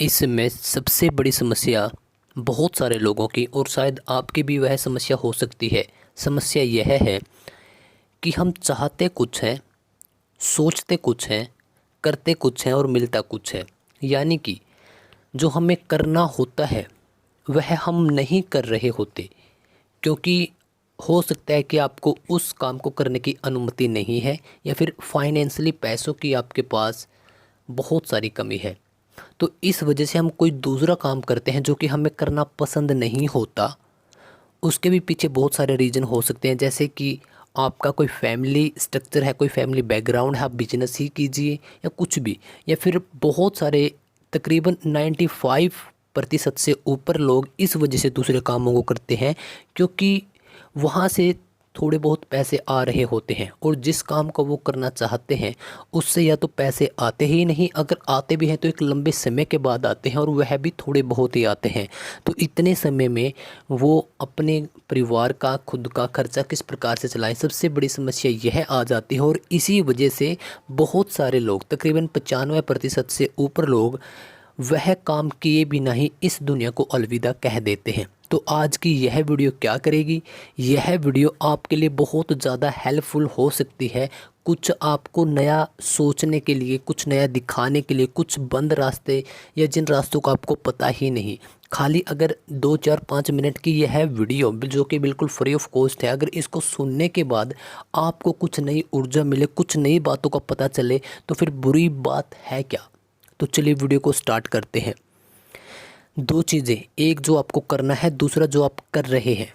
इस समय सबसे बड़ी समस्या बहुत सारे लोगों की और शायद आपकी भी वह समस्या हो सकती है। समस्या यह है कि हम चाहते कुछ हैं, सोचते कुछ हैं, करते कुछ हैं और मिलता कुछ है। यानी कि जो हमें करना होता है वह हम नहीं कर रहे होते, क्योंकि हो सकता है कि आपको उस काम को करने की अनुमति नहीं है या फिर फाइनेंशियली पैसों की आपके पास बहुत सारी कमी है। तो इस वजह से हम कोई दूसरा काम करते हैं जो कि हमें करना पसंद नहीं होता। उसके भी पीछे बहुत सारे रीज़न हो सकते हैं, जैसे कि आपका कोई फैमिली स्ट्रक्चर है, कोई फैमिली बैकग्राउंड है, आप बिजनेस ही कीजिए या कुछ भी, या फिर बहुत सारे तकरीबन 95% से ऊपर लोग इस वजह से दूसरे कामों को करते हैं क्योंकि वहाँ से थोड़े बहुत पैसे आ रहे होते हैं और जिस काम को वो करना चाहते हैं उससे या तो पैसे आते ही नहीं, अगर आते भी हैं तो एक लंबे समय के बाद आते हैं और वह भी थोड़े बहुत ही आते हैं। तो इतने समय में वो अपने परिवार का खुद का खर्चा किस प्रकार से चलाएं, सबसे बड़ी समस्या यह आ जाती है। और इसी वजह से बहुत सारे लोग, तकरीबन 95% से ऊपर लोग, वह काम किए बिना ही इस दुनिया को अलविदा कह देते हैं। तो आज की यह वीडियो क्या करेगी, यह वीडियो आपके लिए बहुत ज़्यादा हेल्पफुल हो सकती है। कुछ आपको नया सोचने के लिए, कुछ नया दिखाने के लिए, कुछ बंद रास्ते या जिन रास्तों का आपको पता ही नहीं, खाली अगर 2 4 5 मिनट की यह वीडियो जो कि बिल्कुल फ्री ऑफ कॉस्ट है, अगर इसको सुनने के बाद आपको कुछ नई ऊर्जा मिले, कुछ नई बातों का पता चले, तो फिर बुरी बात है क्या। तो चलिए वीडियो को स्टार्ट करते हैं। दो चीज़ें, एक जो आपको करना है, दूसरा जो आप कर रहे हैं।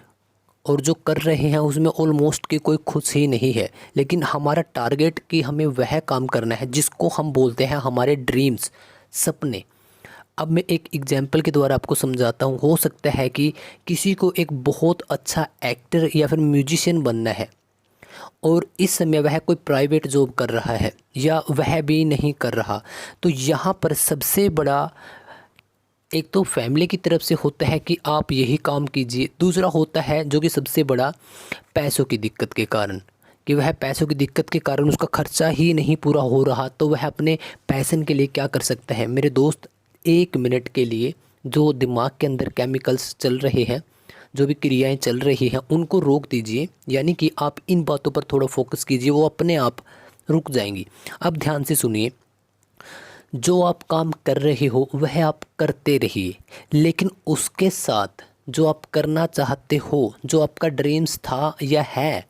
और जो कर रहे हैं उसमें ऑलमोस्ट की कोई खुश ही नहीं है, लेकिन हमारा टारगेट कि हमें वह काम करना है जिसको हम बोलते हैं हमारे ड्रीम्स, सपने। अब मैं एक एग्जांपल के द्वारा आपको समझाता हूँ। हो सकता है कि किसी को एक बहुत अच्छा एक्टर या फिर म्यूजिशियन बनना है और इस समय वह कोई प्राइवेट जॉब कर रहा है या वह भी नहीं कर रहा। तो यहाँ पर सबसे बड़ा एक तो फैमिली की तरफ से होता है कि आप यही काम कीजिए, दूसरा होता है जो कि सबसे बड़ा, पैसों की दिक्कत के कारण, कि वह पैसों की दिक्कत के कारण उसका खर्चा ही नहीं पूरा हो रहा, तो वह अपने पैशन के लिए क्या कर सकता है। मेरे दोस्त, 1 मिनट के लिए जो दिमाग के अंदर केमिकल्स चल रहे हैं, जो भी क्रियाएं चल रही हैं, उनको रोक दीजिए। यानी कि आप इन बातों पर थोड़ा फोकस कीजिए, वो अपने आप रुक जाएंगी। अब ध्यान से सुनिए, जो आप काम कर रहे हो वह आप करते रहिए, लेकिन उसके साथ जो आप करना चाहते हो, जो आपका ड्रीम्स था या है,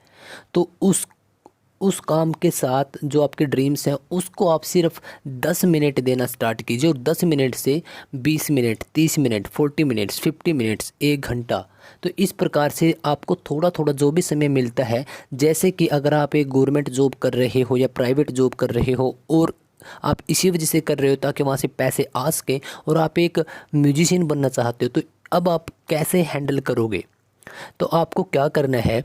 तो उस काम के साथ जो आपके ड्रीम्स हैं उसको आप सिर्फ 10 मिनट देना स्टार्ट कीजिए। और 10 मिनट से 20 मिनट, 30 मिनट, 40 मिनट्स, 50 मिनट्स, 1 घंटा। तो इस प्रकार से आपको थोड़ा थोड़ा जो भी समय मिलता है, जैसे कि अगर आप एक गवर्नमेंट जॉब कर रहे हो या प्राइवेट जॉब कर रहे हो और आप इसी वजह से कर रहे हो ताकि वहाँ से पैसे आ सकें, और आप एक म्यूजिशियन बनना चाहते हो, तो अब आप कैसे हैंडल करोगे। तो आपको क्या करना है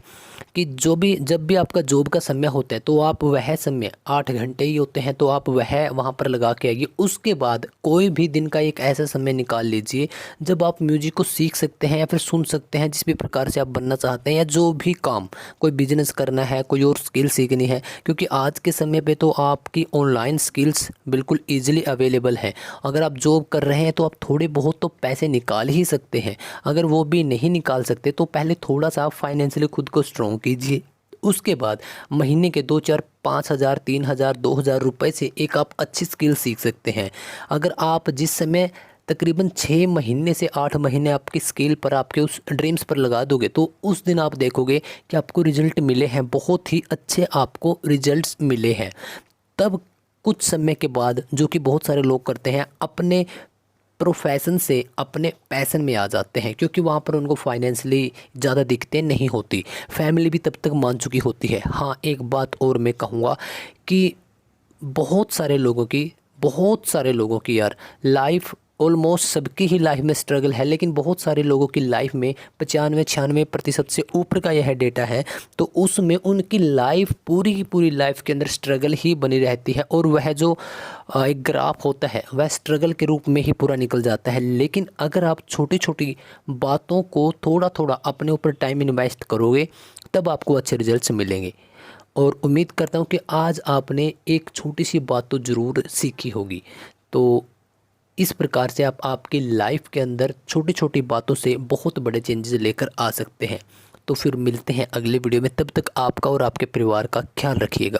कि जब भी आपका जॉब का समय होता है तो आप वह समय 8 घंटे ही होते हैं, तो आप वह वहाँ पर लगा के आइए। उसके बाद कोई भी दिन का एक ऐसा समय निकाल लीजिए जब आप म्यूजिक को सीख सकते हैं या फिर सुन सकते हैं, जिस भी प्रकार से आप बनना चाहते हैं, या जो भी काम, कोई बिजनेस करना है, कोई और स्किल सीखनी है, क्योंकि आज के समय पे तो आपकी ऑनलाइन स्किल्स बिल्कुल ईजिली अवेलेबल है। अगर आप जॉब कर रहे हैं तो आप थोड़े बहुत तो पैसे निकाल ही सकते हैं। अगर वो भी नहीं निकाल सकते तो पहले थोड़ा सा आप फाइनेंशियली खुद को स्ट्रॉन्ग कीजिए। उसके बाद महीने के 2 4 5 हज़ार, 3 हज़ार, 2 हज़ार रुपये से एक आप अच्छी स्किल सीख सकते हैं। अगर आप जिस समय तकरीबन 6 महीने से 8 महीने आपकी स्किल पर, आपके उस ड्रीम्स पर लगा दोगे, तो उस दिन आप देखोगे कि आपको रिजल्ट मिले हैं, बहुत ही अच्छे आपको रिजल्ट्स मिले हैं। तब कुछ समय के बाद, जो कि बहुत सारे लोग करते हैं, अपने प्रोफेशन से अपने पैशन में आ जाते हैं, क्योंकि वहाँ पर उनको फाइनेंशियली ज़्यादा दिक्कतें नहीं होती, फैमिली भी तब तक मान चुकी होती है। हाँ, एक बात और मैं कहूँगा कि बहुत सारे लोगों की यार लाइफ, ऑलमोस्ट सबकी ही लाइफ में स्ट्रगल है, लेकिन बहुत सारे लोगों की लाइफ में 95 96% से ऊपर का यह डेटा है। तो उसमें उनकी लाइफ, पूरी की पूरी लाइफ के अंदर स्ट्रगल ही बनी रहती है, और वह जो एक ग्राफ होता है वह स्ट्रगल के रूप में ही पूरा निकल जाता है। लेकिन अगर आप छोटी छोटी बातों को थोड़ा थोड़ा अपने ऊपर टाइम इन्वेस्ट करोगे, तब आपको अच्छे रिजल्ट्स मिलेंगे। और उम्मीद करता हूँ कि आज आपने एक छोटी सी बात तो ज़रूर सीखी होगी। तो इस प्रकार से आप आपकी लाइफ के अंदर छोटी छोटी बातों से बहुत बड़े चेंजेस लेकर आ सकते हैं। तो फिर मिलते हैं अगले वीडियो में, तब तक आपका और आपके परिवार का ख्याल रखिएगा।